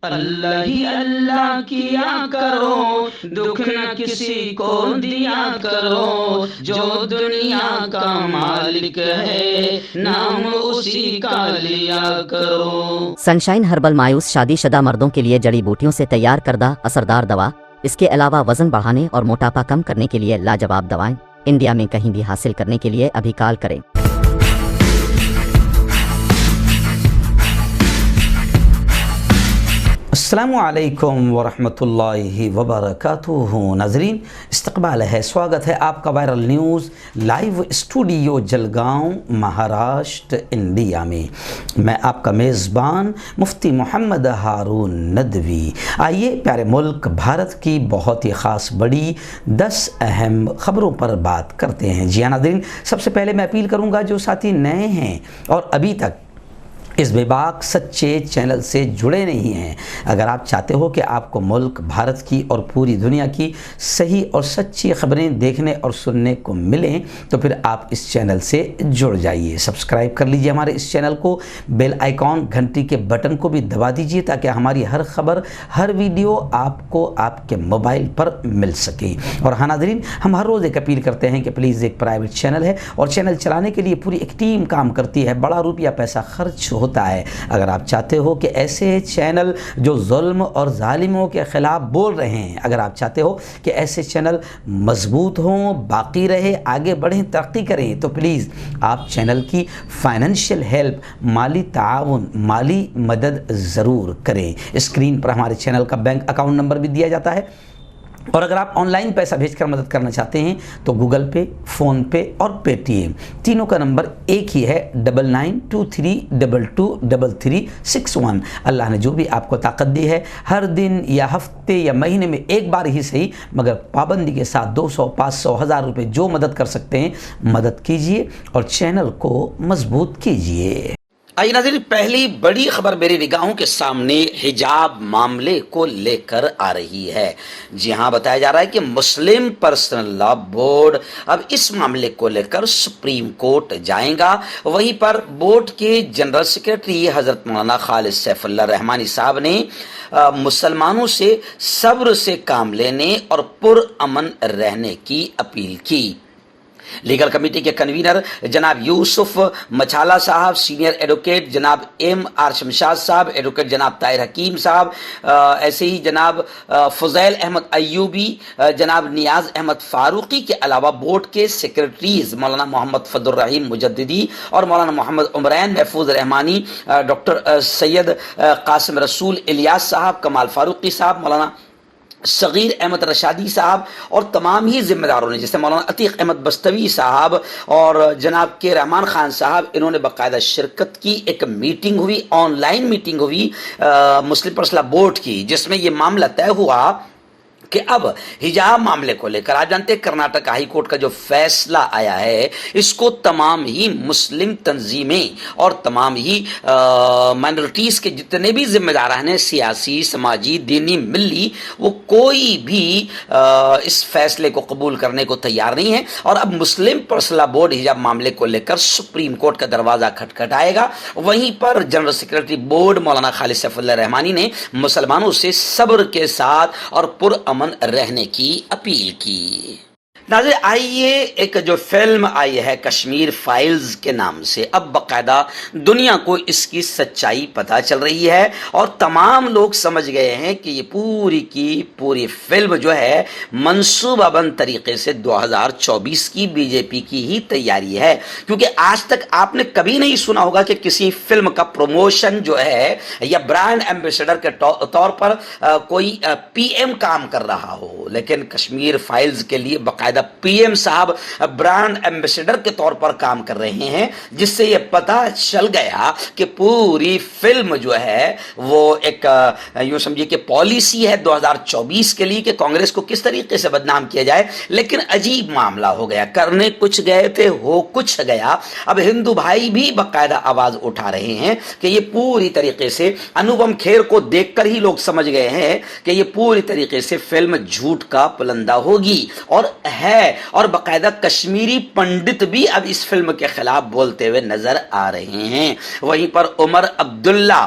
اللہ ہی اللہ کیا کرو، دکھ نہ کسی کو دیا کرو، جو دنیا کا مالک ہے نام اسی کا لیا کرو۔ سنشائن ہربل مایوس شادی شدہ مردوں کے لیے جڑی بوٹیوں سے تیار کردہ اثردار دوا، اس کے علاوہ وزن بڑھانے اور موٹاپا کم کرنے کے لیے لاجواب دوائیں انڈیا میں کہیں بھی حاصل کرنے کے لیے ابھی کال کریں۔ السلام علیکم ورحمۃ اللہ وبرکاتہ۔ ناظرین، استقبال ہے، سواگت ہے آپ کا viral news live studio Jalgaon, Maharashtra, India میں۔ میں آپ کا میزبان مفتی محمد ہارون ندوی۔ آئیے پیارے ملک بھارت کی بہت ہی خاص بڑی 10 اہم خبروں پر بات کرتے ہیں۔ جی ہاں ناظرین، سب سے پہلے میں اپیل کروں گا جو ساتھی نئے ہیں اور ابھی تک اس بے باک سچے چینل سے جڑے نہیں ہیں، اگر آپ چاہتے ہو کہ آپ کو ملک بھارت کی اور پوری دنیا کی صحیح اور سچی خبریں دیکھنے اور سننے کو ملیں تو پھر آپ اس چینل سے جڑ جائیے، سبسکرائب کر لیجئے ہمارے اس چینل کو، بیل آئیکن گھنٹی کے بٹن کو بھی دبا دیجئے تاکہ ہماری ہر خبر، ہر ویڈیو آپ کو آپ کے موبائل پر مل سکے۔ اور ہاں ناظرین، ہم ہر روز ایک اپیل کرتے ہیں کہ پلیز ایک پرائیویٹ چینل ہے اور چینل چلانے کے لیے پوری ایک ٹیم کام کرتی ہے، بڑا روپیہ پیسہ خرچ ہوتا ہے۔ اگر آپ چاہتے ہو کہ ایسے چینل جو ظلم اور ظالموں کے خلاف بول رہے ہیں، اگر آپ چاہتے ہو کہ ایسے چینل مضبوط ہوں، باقی رہے، آگے بڑھیں، ترقی کریں، تو پلیز آپ چینل کی فائنینشیل ہیلپ، مالی تعاون، مالی مدد ضرور کریں۔ اسکرین پر ہمارے چینل کا بینک اکاؤنٹ نمبر بھی دیا جاتا ہے، اور اگر آپ آن لائن پیسہ بھیج کر مدد کرنا چاہتے ہیں تو گوگل پے، فون پے اور پے ٹی ایم تینوں کا نمبر ایک ہی ہے، 9923223361۔ اللہ نے جو بھی آپ کو طاقت دی ہے، ہر دن یا ہفتے یا مہینے میں ایک بار ہی صحیح مگر پابندی کے ساتھ 200، 500، 1000 روپے جو مدد کر سکتے ہیں مدد کیجئے اور چینل کو مضبوط کیجئے۔ آئیے ناظرین، پہلی بڑی خبر میری نگاہوں کے سامنے حجاب معاملے کو لے کر آ رہی ہے۔ جی ہاں، بتایا جا رہا ہے کہ مسلم پرسنل لا بورڈ اب اس معاملے کو لے کر سپریم کورٹ جائیں گا۔ وہیں پر بورڈ کے جنرل سیکرٹری حضرت مولانا خالد سیف اللہ رحمانی صاحب نے مسلمانوں سے صبر سے کام لینے اور پرامن رہنے کی اپیل کی۔ لیگل کمیٹی کے کنوینر جناب یوسف مچھالہ صاحب، سینئر ایڈوکیٹ جناب ایم آر شمشاد صاحب، ایڈوکیٹ جناب طاہر حکیم صاحب، ایسے ہی جناب فضیل احمد ایوبی، جناب نیاز احمد فاروقی کے علاوہ بورڈ کے سیکرٹریز مولانا محمد فضل الرحیم مجددی اور مولانا محمد عمرین محفوظ رحمانی، ڈاکٹر سید قاسم رسول الیاس صاحب، کمال فاروقی صاحب، مولانا صغیر احمد رشادی صاحب اور تمام ہی ذمہ داروں نے، جیسے مولانا عتیق احمد بستوی صاحب اور جناب کے رحمان خان صاحب، انہوں نے باقاعدہ شرکت کی۔ ایک میٹنگ ہوئی، آن لائن میٹنگ ہوئی مسلم پرسنل لا بورڈ کی، جس میں یہ معاملہ طے ہوا کہ اب حجاب معاملے کو لے کر، آپ جانتے ہیں کرناٹک ہائی کورٹ کا جو فیصلہ آیا ہے، اس کو تمام ہی مسلم تنظیمیں اور تمام ہی مائنورٹیز کے جتنے بھی ذمہ داران ہیں، سیاسی، سماجی، دینی، ملی، وہ کوئی بھی اس فیصلے کو قبول کرنے کو تیار نہیں ہے۔ اور اب مسلم پرسنل لا بورڈ حجاب معاملے کو لے کر سپریم کورٹ کا دروازہ کھٹکھٹائے گا۔ وہیں پر جنرل سیکرٹری بورڈ مولانا خالد سیف اللہ رحمانی نے مسلمانوں سے صبر کے ساتھ اور پرامن رہنے کی اپیل کی۔ ناظرین، آئیے ایک جو فلم آئی ہے کشمیر فائلز کے نام سے، اب باقاعدہ دنیا کو اس کی سچائی پتہ چل رہی ہے اور تمام لوگ سمجھ گئے ہیں کہ یہ پوری کی پوری فلم جو ہے منصوبہ بند طریقے سے 2024 کی بی جے پی کی ہی تیاری ہے، کیونکہ آج تک آپ نے کبھی نہیں سنا ہوگا کہ کسی فلم کا پروموشن جو ہے یا برانڈ ایمبیسڈر کے طور پر کوئی پی ایم کام کر رہا ہو، لیکن کشمیر فائلز کے لیے باقاعدہ پی ایم صاحب برانڈ ایمبیسڈر کے طور پر کام کر رہے ہیں، جس سے یہ پتہ چل گیا کہ پوری فلم جو ہے وہ ایک یوں سمجھیے کہ پالیسی ہے 2024 کے لیے کہ کانگریس کو کس طریقے سے بدنام کیا جائے۔ لیکن عجیب معاملہ ہو گیا، کرنے کچھ گئے تھے، ہو کچھ گیا۔ اب ہندو بھائی بھی باقاعدہ آواز اٹھا رہے ہیں کہ یہ پوری طریقے سے انوپم کھیر کو دیکھ کر ہی لوگ سمجھ گئے ہیں کہ یہ پوری طریقے سے فلم جھوٹ کا پلندہ ہوگی اور ہے، اور باقاعدہ کشمیری پنڈت بھی اب اس فلم کے خلاف بولتے ہوئے نظر آ رہے ہیں۔ وہیں پر عمر عبداللہ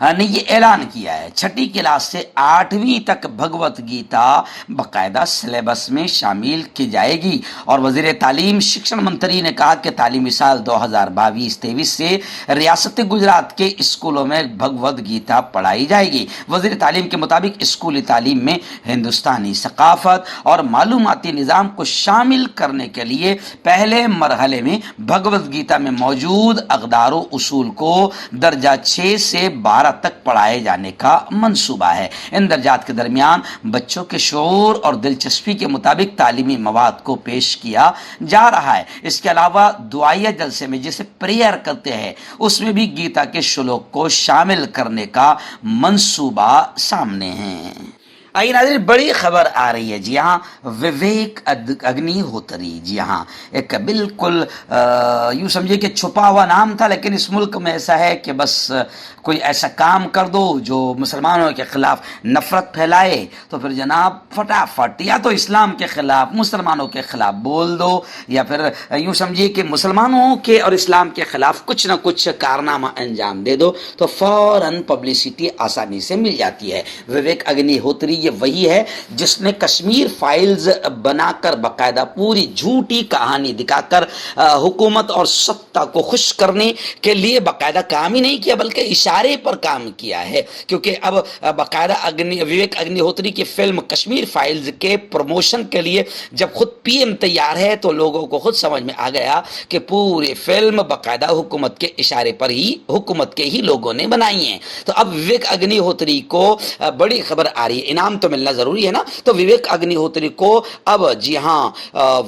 نے یہ اعلان کیا ہے 6ٹھی کلاس سے 8ویں تک بھگوت گیتا باقاعدہ سلیبس میں شامل کی جائے گی. اور وزیر تعلیم شکشن منتری نے کہا کہ تعلیمی سال 2022-23 سے ریاست گجرات کے اسکولوں میں بھگوت گیتا پڑھائی جائے گی. وزیر تعلیم کے مطابق اسکولی تعلیم میں ہندوستانی ثقافت اور معلوماتی نظام کو شامل کرنے کے لیے پہلے مرحلے میں بھگوت گیتا میں موجود اقدار و اصول کو درجہ 6 سے 12 تک پڑھائے جانے کا منصوبہ ہے. ان درجات کے درمیان بچوں کے شعور اور دلچسپی کے مطابق تعلیمی مواد کو پیش کیا جا رہا ہے. اس کے علاوہ دعائیہ جلسے میں جسے پریئر کرتے ہیں اس میں بھی گیتا کے شلوک کو شامل کرنے کا منصوبہ سامنے ہے. آئیے ناظرین بڑی خبر آ رہی ہے. جی ہاں وویک اگنی ہوتری، جی ہاں ایک بالکل یوں سمجھے کہ چھپا ہوا نام تھا، لیکن اس ملک میں ایسا ہے کہ بس کوئی ایسا کام کر دو جو مسلمانوں کے خلاف نفرت پھیلائے تو پھر جناب فٹافٹ یا تو اسلام کے خلاف مسلمانوں کے خلاف بول دو، یا پھر یوں سمجھیے کہ مسلمانوں کے اور اسلام کے خلاف کچھ نہ کچھ کارنامہ انجام دے دو تو فوراً پبلسٹی آسانی سے مل جاتی ہے. وویک اگنی ہوتری یہ وہی ہے جس نے کشمیر فائلز بنا کر باقاعدہ پوری جھوٹی کہانی دکھا کر حکومت اور سطح کو خوش کرنے کے لیے باقاعدہ کام ہی نہیں کیا بلکہ اشارے پر کام کیا ہے. کیونکہ اب باقاعدہ وویک اگنی ہوتری کی فلم کشمیر فائلز کے پروموشن کے لیے جب خود پی ایم تیار ہے تو لوگوں کو خود سمجھ میں آ گیا کہ پوری فلم باقاعدہ حکومت کے اشارے پر ہی حکومت کے ہی لوگوں نے بنائی ہیں. تو اب وویک اگنی ہوتری کو بڑی خبر آ رہی ہے، انعام تو ملنا ضروری ہے نا. تو وویک اگنی ہوتری کو اب جی ہاں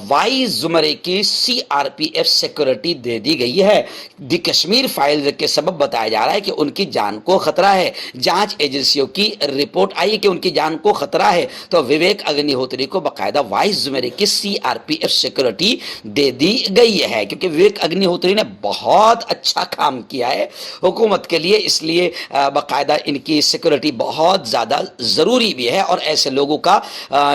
22 زمرے کی CRPF سیکورٹی دے دی گئی ہے. دی کشمیر فائلز کے سبب بتایا جا رہا ہے کہ ان کی جان کو خطرہ ہے. جانچ ایجنسیوں کی رپورٹ آئی کہ ان کی جان کو خطرہ ہے تو وویک اگنی ہوتری کو باقاعدہ 22 زمرے کی CRPF سیکورٹی دے دی گئی ہے. کیونکہ وویک اگنی ہوتری نے بہت اچھا کام کیا ہے حکومت کے لیے، اس لیے باقاعدہ ان کی سیکورٹی بہت زیادہ ضروری بھی ہے، اور ایسے لوگوں کا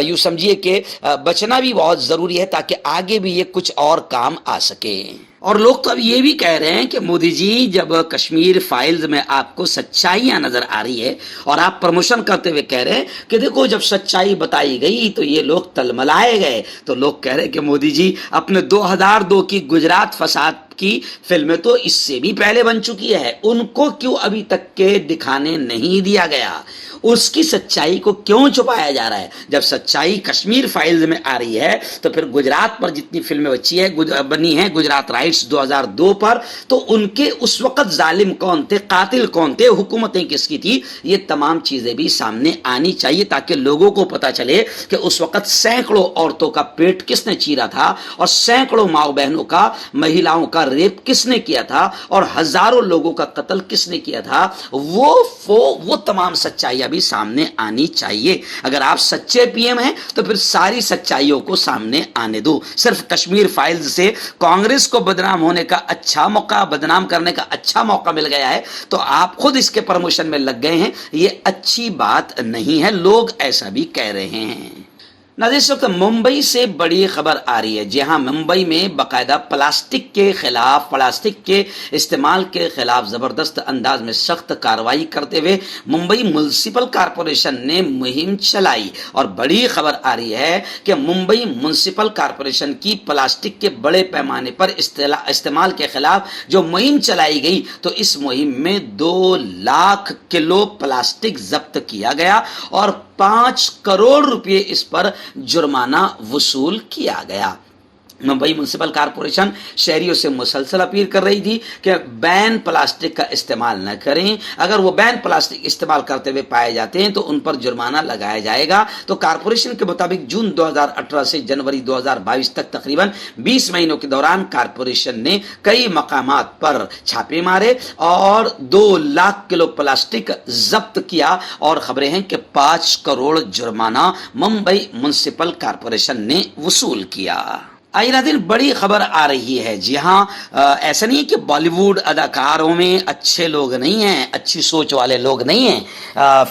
یوں سمجھیے کہ بچنا بھی بہت ضروری ہے تاکہ آگے بھی یہ کچھ اور کام آ سکے. اور لوگ تو اب یہ بھی کہہ رہے ہیں کہ مودی جی جب کشمیر فائلز میں آپ کو سچائیاں نظر آ رہی ہے اور آپ پروموشن کرتے ہوئے کہہ رہے ہیں کہ دیکھو جب سچائی بتائی گئی تو یہ لوگ تلملائے گئے، تو لوگ کہہ رہے ہیں کہ مودی جی اپنے 2002 کی گجرات فساد کی فلمیں تو اس سے بھی پہلے بن چکی ہے، ان کو کیوں ابھی تک کے دکھانے نہیں دیا گیا؟ اس کی سچائی کو کیوں چھپایا جا رہا ہے؟ جب سچائی کشمیر فائلز میں آ رہی ہے تو پھر گجرات پر جتنی فلمیں بنی ہیں گجرات رائٹس 2002 پر، تو ان کے اس وقت ظالم کون تھے، قاتل کون تھے، حکومتیں کس کی تھی، یہ تمام چیزیں بھی سامنے آنی چاہیے تاکہ لوگوں کو پتہ چلے کہ اس وقت سینکڑوں عورتوں کا پیٹ کس نے چیرا تھا اور سینکڑوں ماؤں بہنوں کا، مہیلاؤں کا ریپ کس نے کیا تھا اور ہزاروں لوگوں کا قتل کس نے کیا تھا. وہ تمام سچائیاں بھی سامنے آنی چاہیے. اگر آپ سچے پی ایم ہیں تو پھر ساری سچائیوں کو سامنے آنے دو. صرف کشمیر فائلز سے کانگریس کو بدنام ہونے کا اچھا موقع، بدنام کرنے کا اچھا موقع مل گیا ہے تو آپ خود اس کے پروموشن میں لگ گئے ہیں. یہ اچھی بات نہیں ہے، لوگ ایسا بھی کہہ رہے ہیں. ناظرین اس وقت ممبئی سے بڑی خبر آ رہی ہے. جی ہاں ممبئی میں باقاعدہ پلاسٹک کے استعمال کے خلاف زبردست انداز میں سخت کارروائی کرتے ہوئے ممبئی میونسپل کارپوریشن نے مہم چلائی. اور بڑی خبر آ رہی ہے کہ ممبئی میونسپل کارپوریشن کی پلاسٹک کے بڑے پیمانے پر استعمال کے خلاف جو مہم چلائی گئی تو اس مہم میں 2 لاکھ کلو پلاسٹک ضبط کیا گیا اور 5 کروڑ روپے اس پر جرمانہ وصول کیا گیا. ممبئی میونسپل کارپوریشن شہریوں سے مسلسل اپیل کر رہی تھی کہ بین پلاسٹک کا استعمال نہ کریں. اگر وہ بین پلاسٹک استعمال کرتے ہوئے پائے جاتے ہیں تو ان پر جرمانہ لگایا جائے گا. تو کارپوریشن کے مطابق جون 2018 سے جنوری 2022 تک تقریباً 20 مہینوں کے دوران کارپوریشن نے کئی مقامات پر چھاپے مارے اور 2 لاکھ کلو پلاسٹک ضبط کیا اور خبریں ہیں کہ 5 کروڑ جرمانہ ممبئی میونسپل کارپوریشن نے وصول کیا. آئیے ناظرین، بڑی خبر آ رہی ہے۔ جی ہاں، ایسا نہیں ہے کہ بالی ووڈ اداکاروں میں اچھے لوگ نہیں ہیں، اچھی سوچ والے لوگ نہیں ہیں۔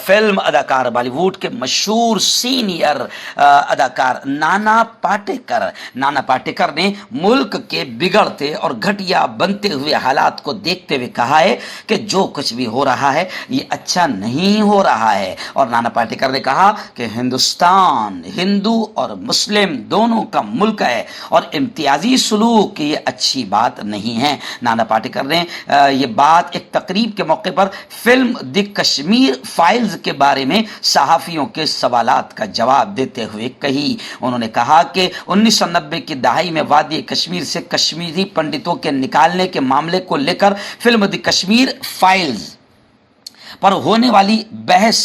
فلم اداکار، بالی ووڈ کے مشہور سینئر اداکار نانا پاٹیکر نے ملک کے بگڑتے اور گھٹیا بنتے ہوئے حالات کو دیکھتے ہوئے کہا ہے کہ جو کچھ بھی ہو رہا ہے یہ اچھا نہیں ہو رہا ہے۔ اور نانا پاٹیکر نے کہا کہ ہندوستان ہندو اور مسلم دونوں کا ملک ہے اور امتیازی سلوک یہ اچھی بات نہیں ہے۔ نانا پاٹیکر نے یہ بات ایک تقریب کے موقع پر فلم دی کشمیر فائلز کے بارے میں صحافیوں کے سوالات کا جواب دیتے ہوئے کہی۔ انہوں نے کہا کہ 1990 کی دہائی میں وادی کشمیر سے کشمیری پنڈتوں کے نکالنے کے معاملے کو لے کر فلم دی کشمیر فائلز پر ہونے والی بحث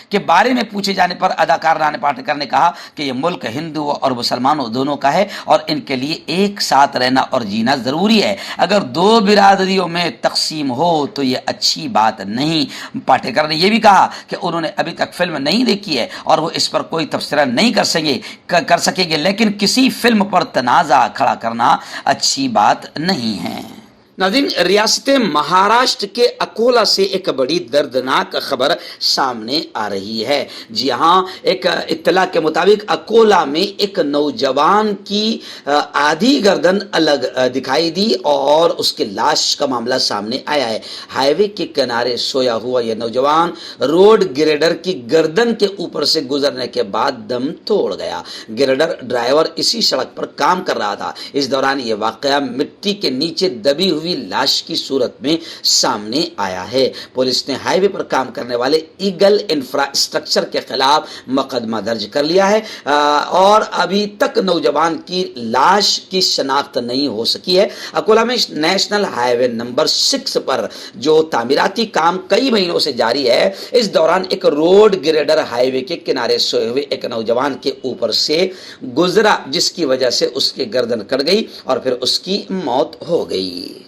کے بارے میں پوچھے جانے پر اداکار نانا پاٹیکر نے کہا کہ یہ ملک ہندو اور مسلمانوں دونوں کا ہے اور ان کے لیے ایک ساتھ رہنا اور جینا ضروری ہے۔ اگر دو برادریوں میں تقسیم ہو تو یہ اچھی بات نہیں۔ پاٹیکر نے یہ بھی کہا کہ انہوں نے ابھی تک فلم نہیں دیکھی ہے اور وہ اس پر کوئی تبصرہ نہیں کر سکیں گے، لیکن کسی فلم پر تنازع کھڑا کرنا اچھی بات نہیں ہے۔ ناظرین، ریاست مہاراشٹر کے اکولا سے ایک بڑی دردناک خبر سامنے آ رہی ہے۔ جی ہاں، ایک اطلاع کے مطابق اکولا میں ایک نوجوان کی آدھی گردن الگ دکھائی دی اور اس کے لاش کا معاملہ سامنے آیا ہے۔ ہائی وے کے کنارے سویا ہوا یہ نوجوان روڈ گریڈر کی گردن کے اوپر سے گزرنے کے بعد دم توڑ گیا۔ گریڈر ڈرائیور اسی سڑک پر کام کر رہا تھا۔ اس دوران یہ واقعہ مٹی کے نیچے دبی ہوئی لاش کی صورت میں سامنے آیا ہے۔ پولیس نے ہائی وے پر کام کرنے والے ایگل انفراسٹرکچر کے خلاف مقدمہ درج کر لیا ہے اور ابھی تک نوجوان کی لاش کی شناخت نہیں ہو سکی ہے۔ اکولا میں نیشنل ہائی وے نمبر 6 پر جو تعمیراتی کام کئی مہینوں سے جاری ہے، اس دوران ایک روڈ گریڈر ہائی وے کے کنارے سوئے ہوئے ایک نوجوان کے اوپر سے گزرا، جس کی وجہ سے اس کی گردن کٹ گئی اور پھر اس کی موت ہو گئی۔